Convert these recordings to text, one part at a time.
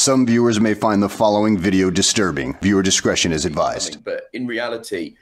Some viewers may find the following video disturbing. Viewer discretion is advised. But in reality,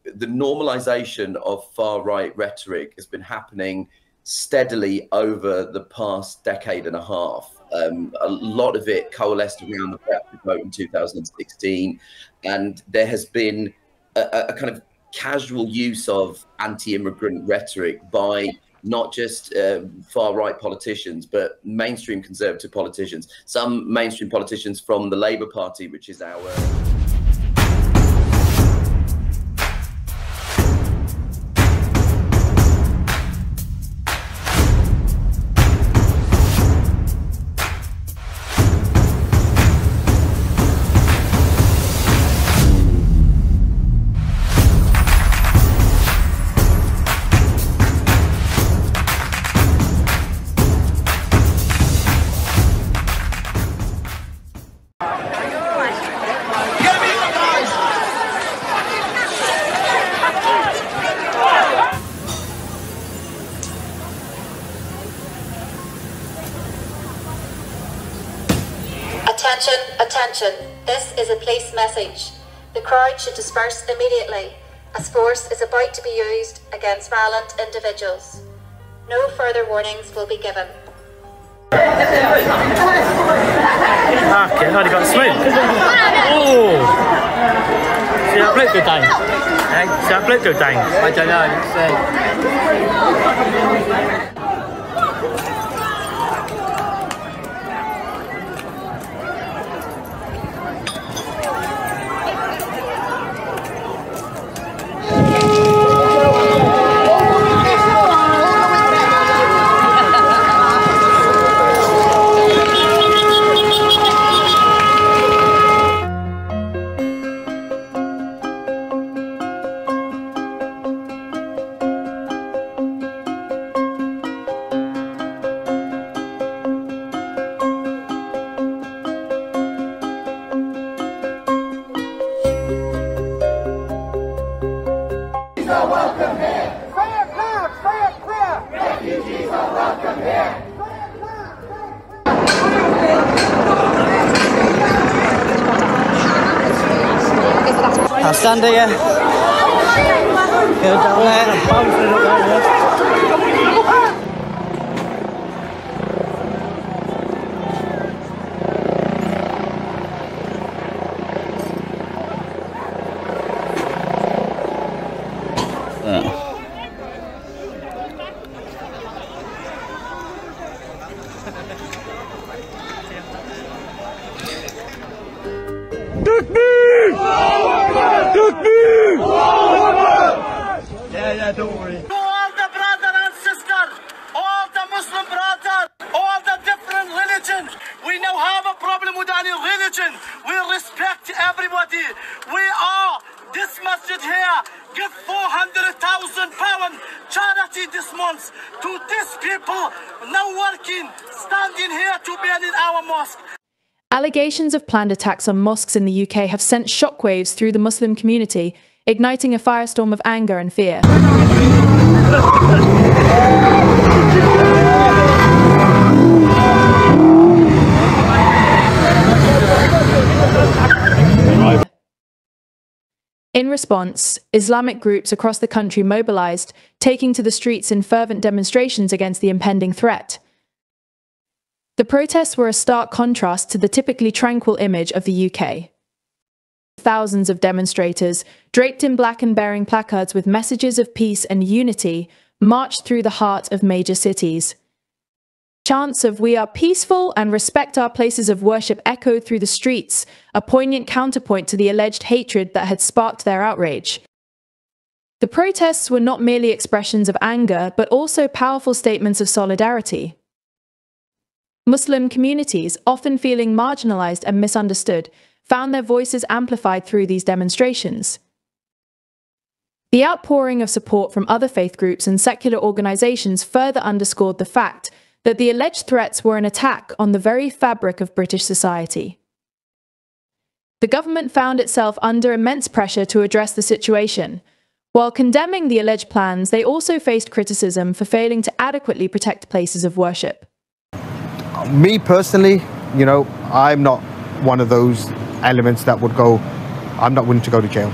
the normalization of far-right rhetoric has been happening steadily over the past decade and a half. A lot of it coalesced around the Brexit vote in 2016, and there has been a kind of casual use of anti-immigrant rhetoric by not just far-right politicians, but mainstream conservative politicians. Some mainstream politicians from the Labour Party, which is our... Attention, attention. This is a police message. The crowd should disperse immediately, as force is about to be used against violent individuals. No further warnings will be given. Okay, I got smoke. Oh! See that bloke go down? See that bloke go down? I don't know, let's see. Are welcome here. Say it loud, say it clear. Refugees are welcome here. I'll stand here. Go down there. Yeah, don't worry. To all the brother and sister, all the Muslim brothers, all the different religions, we don't have a problem with any religion. We respect everybody. We are this masjid here. Give £400,000 charity this month to these people now working, standing here to be in our mosque. Allegations of planned attacks on mosques in the UK have sent shockwaves through the Muslim community, igniting a firestorm of anger and fear. In response, Islamic groups across the country mobilized, taking to the streets in fervent demonstrations against the impending threat. The protests were a stark contrast to the typically tranquil image of the UK. Thousands of demonstrators, draped in black and bearing placards with messages of peace and unity, marched through the heart of major cities. Chants of "We are peaceful and respect our places of worship" echoed through the streets, a poignant counterpoint to the alleged hatred that had sparked their outrage. The protests were not merely expressions of anger, but also powerful statements of solidarity. Muslim communities, often feeling marginalized and misunderstood, found their voices amplified through these demonstrations. The outpouring of support from other faith groups and secular organizations further underscored the fact that the alleged threats were an attack on the very fabric of British society. The government found itself under immense pressure to address the situation. While condemning the alleged plans, they also faced criticism for failing to adequately protect places of worship. Me personally, you know, I'm not one of those elements that would go, I'm not willing to go to jail.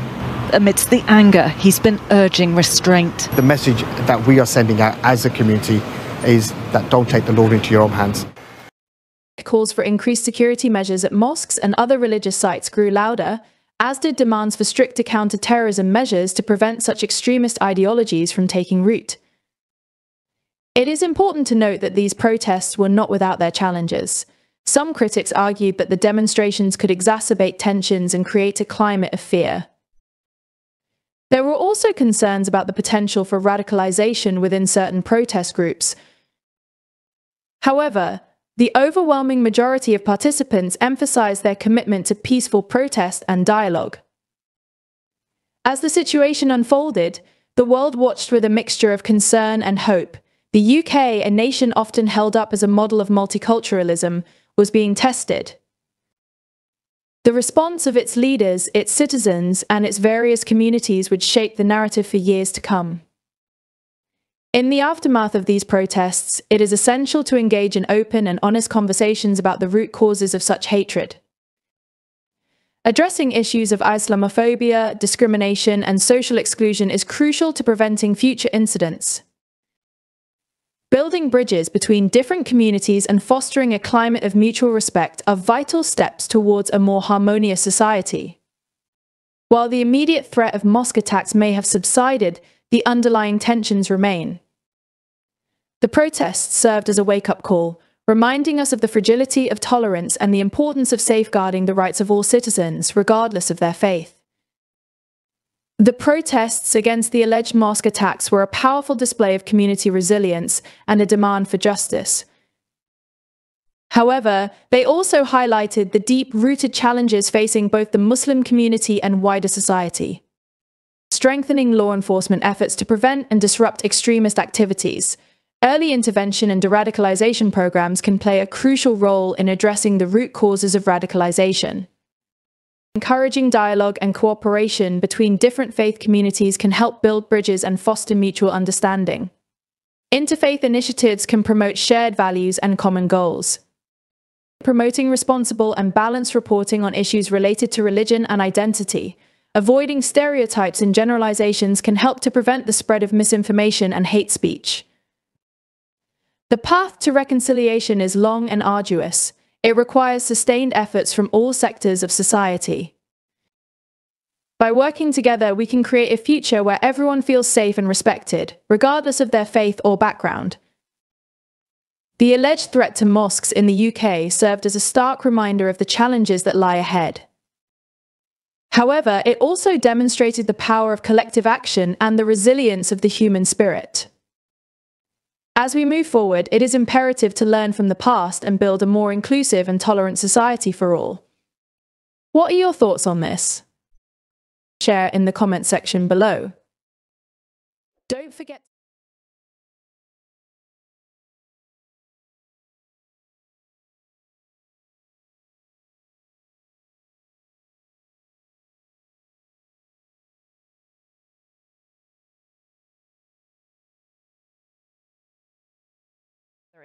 Amidst the anger, he's been urging restraint. The message that we are sending out as a community is that don't take the law into your own hands. Calls for increased security measures at mosques and other religious sites grew louder, as did demands for stricter counter-terrorism measures to prevent such extremist ideologies from taking root. It is important to note that these protests were not without their challenges. Some critics argued that the demonstrations could exacerbate tensions and create a climate of fear. There were also concerns about the potential for radicalization within certain protest groups. However, the overwhelming majority of participants emphasized their commitment to peaceful protest and dialogue. As the situation unfolded, the world watched with a mixture of concern and hope. The UK, a nation often held up as a model of multiculturalism, was being tested. The response of its leaders, its citizens, and its various communities would shape the narrative for years to come. In the aftermath of these protests, it is essential to engage in open and honest conversations about the root causes of such hatred. Addressing issues of Islamophobia, discrimination, and social exclusion is crucial to preventing future incidents. Building bridges between different communities and fostering a climate of mutual respect are vital steps towards a more harmonious society. While the immediate threat of mosque attacks may have subsided, the underlying tensions remain. The protests served as a wake-up call, reminding us of the fragility of tolerance and the importance of safeguarding the rights of all citizens, regardless of their faith. The protests against the alleged mosque attacks were a powerful display of community resilience and a demand for justice. However, they also highlighted the deep-rooted challenges facing both the Muslim community and wider society. Strengthening law enforcement efforts to prevent and disrupt extremist activities. Early intervention and de-radicalization programs can play a crucial role in addressing the root causes of radicalization. Encouraging dialogue and cooperation between different faith communities can help build bridges and foster mutual understanding. Interfaith initiatives can promote shared values and common goals. Promoting responsible and balanced reporting on issues related to religion and identity. Avoiding stereotypes and generalizations can help to prevent the spread of misinformation and hate speech. The path to reconciliation is long and arduous. It requires sustained efforts from all sectors of society. By working together, we can create a future where everyone feels safe and respected, regardless of their faith or background. The alleged threat to mosques in the UK served as a stark reminder of the challenges that lie ahead. However, it also demonstrated the power of collective action and the resilience of the human spirit. As we move forward, it is imperative to learn from the past and build a more inclusive and tolerant society for all. What are your thoughts on this? Share in the comment section below. Don't forget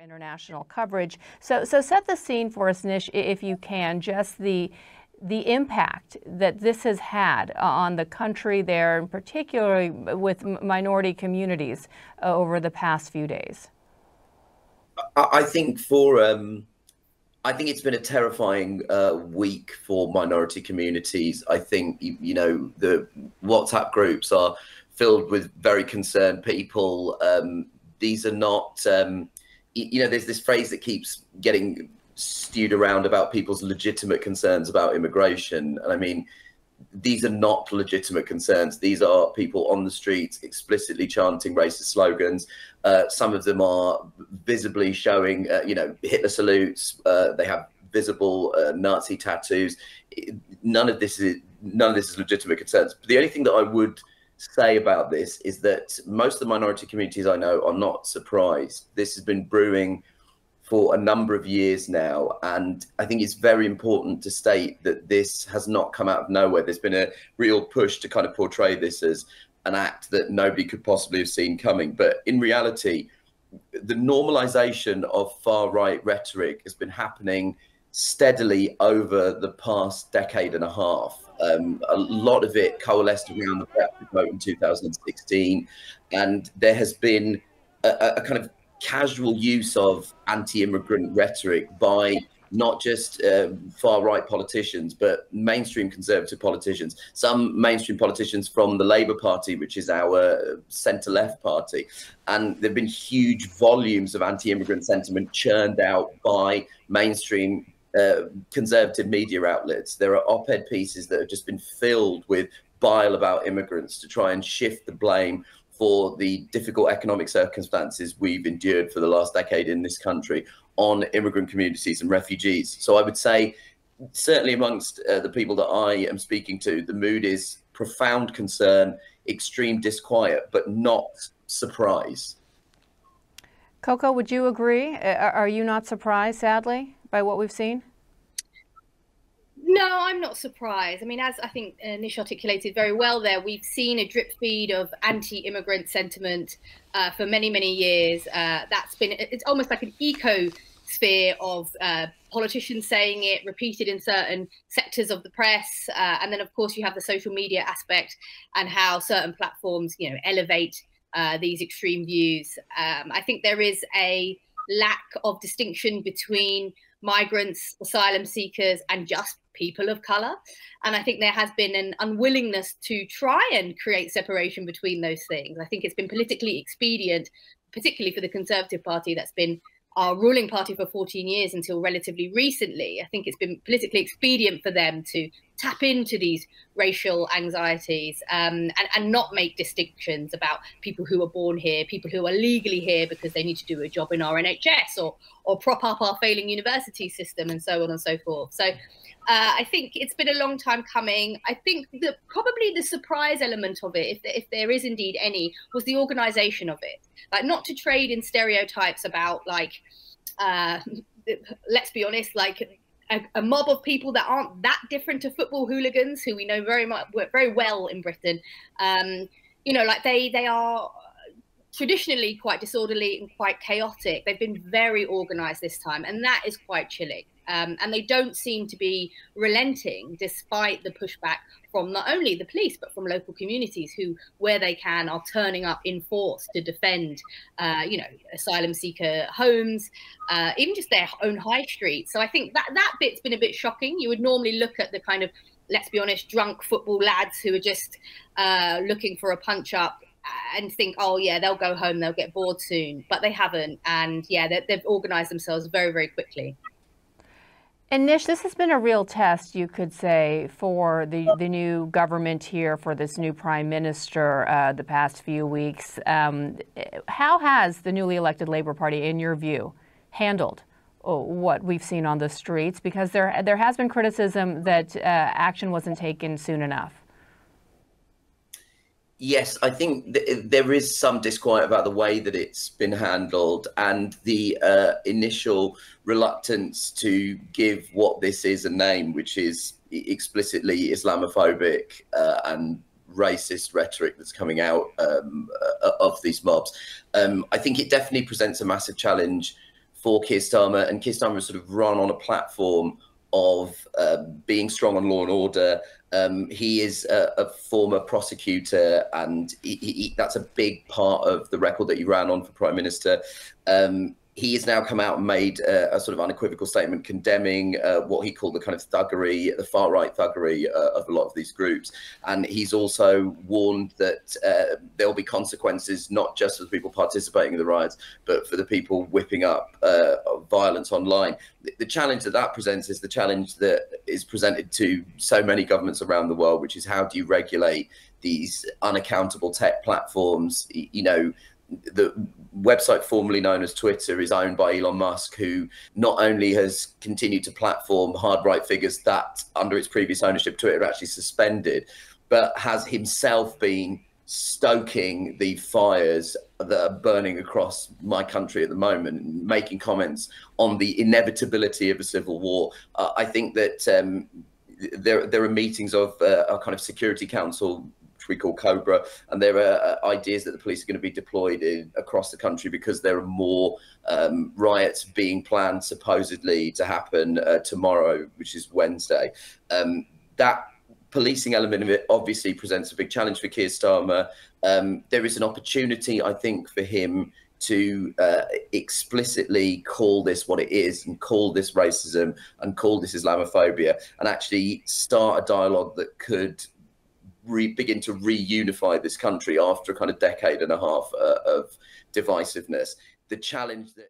international coverage. So set the scene for us, Nish, if you can, just the impact that this has had on the country there, and particularly with minority communities over the past few days. I think it's been a terrifying week for minority communities. I think, you know, the WhatsApp groups are filled with very concerned people. These are not, you know, there's this phrase that keeps getting stewed around about people's legitimate concerns about immigration. And I mean, these are not legitimate concerns. These are people on the streets explicitly chanting racist slogans. Some of them are visibly showing, you know, Hitler salutes. They have visible Nazi tattoos. None of this is legitimate concerns. But the only thing that I would say about this is that most of the minority communities I know are not surprised. This has been brewing for a number of years now, and I think it's very important to state that this has not come out of nowhere. There's been a real push to kind of portray this as an act that nobody could possibly have seen coming. But in reality, the normalization of far-right rhetoric has been happening steadily over the past decade and a half. A lot of it coalesced around the Brexit vote in 2016, and there has been a kind of casual use of anti-immigrant rhetoric by not just far-right politicians, but mainstream conservative politicians. Some mainstream politicians from the Labour Party, which is our centre-left party. And there have been huge volumes of anti-immigrant sentiment churned out by mainstream conservative media outlets. There are op-ed pieces that have just been filled with bile about immigrants to try and shift the blame for the difficult economic circumstances we've endured for the last decade in this country on immigrant communities and refugees. So I would say, certainly amongst the people that I am speaking to, the mood is profound concern, extreme disquiet, but not surprise. Coco, would you agree? Are you not surprised, sadly, by what we've seen? No, I'm not surprised. I mean, as I think Nish articulated very well there, we've seen a drip feed of anti-immigrant sentiment for many, many years. It's almost like an ecosphere of politicians saying it, repeated in certain sectors of the press. And then, of course, you have the social media aspect and how certain platforms, elevate these extreme views. I think there is a lack of distinction between migrants, asylum seekers, and just people of colour. And I think there has been an unwillingness to try and create separation between those things. I think it's been politically expedient, particularly for the Conservative Party that's been our ruling party for 14 years until relatively recently. I think it's been politically expedient for them to tap into these racial anxieties and not make distinctions about people who are born here, people who are legally here because they need to do a job in our NHS or prop up our failing university system and so on and so forth. So I think it's been a long time coming. I think that probably the surprise element of it, if there is indeed any, was the organisation of it. Like, not to trade in stereotypes about, like, let's be honest, like a mob of people that aren't that different to football hooligans, who we know very well in Britain. Like they are traditionally quite disorderly and quite chaotic. They've been very organised this time, and that is quite chilling. And they don't seem to be relenting despite the pushback from not only the police, but from local communities who, where they can, are turning up in force to defend, asylum seeker homes, even just their own high street. So I think that bit's been a bit shocking. You would normally look at the kind of, let's be honest, drunk football lads who are just looking for a punch up and think, oh yeah, they'll go home, they'll get bored soon. But they haven't. And yeah, they've organised themselves very, very quickly. And Nish, this has been a real test, you could say, for the new government here, for this new prime minister the past few weeks. How has the newly elected Labour Party, in your view, handled what we've seen on the streets? Because there has been criticism that action wasn't taken soon enough. Yes, I think there is some disquiet about the way that it's been handled and the initial reluctance to give what this is a name, which is explicitly Islamophobic and racist rhetoric that's coming out of these mobs. I think it definitely presents a massive challenge for Keir Starmer, and Keir Starmer has sort of run on a platform of being strong on law and order. He is a former prosecutor, and that's a big part of the record that he ran on for Prime Minister. He has now come out and made a sort of unequivocal statement condemning what he called the kind of thuggery, the far-right thuggery of a lot of these groups. And he's also warned that there will be consequences, not just for the people participating in the riots, but for the people whipping up violence online. The challenge that presents is the challenge that is presented to so many governments around the world, which is how do you regulate these unaccountable tech platforms? The website formerly known as Twitter is owned by Elon Musk, who not only has continued to platform hard right figures that under its previous ownership Twitter actually suspended, but has himself been stoking the fires that are burning across my country at the moment, making comments on the inevitability of a civil war. I think that there are meetings of a kind of Security Council which we call Cobra, and there are ideas that the police are going to be deployed across the country because there are more riots being planned supposedly to happen tomorrow, which is Wednesday. That policing element of it obviously presents a big challenge for Keir Starmer. There is an opportunity, I think, for him to explicitly call this what it is and call this racism and call this Islamophobia, and actually start a dialogue that could begin to reunify this country after a kind of decade and a half of divisiveness. The challenge that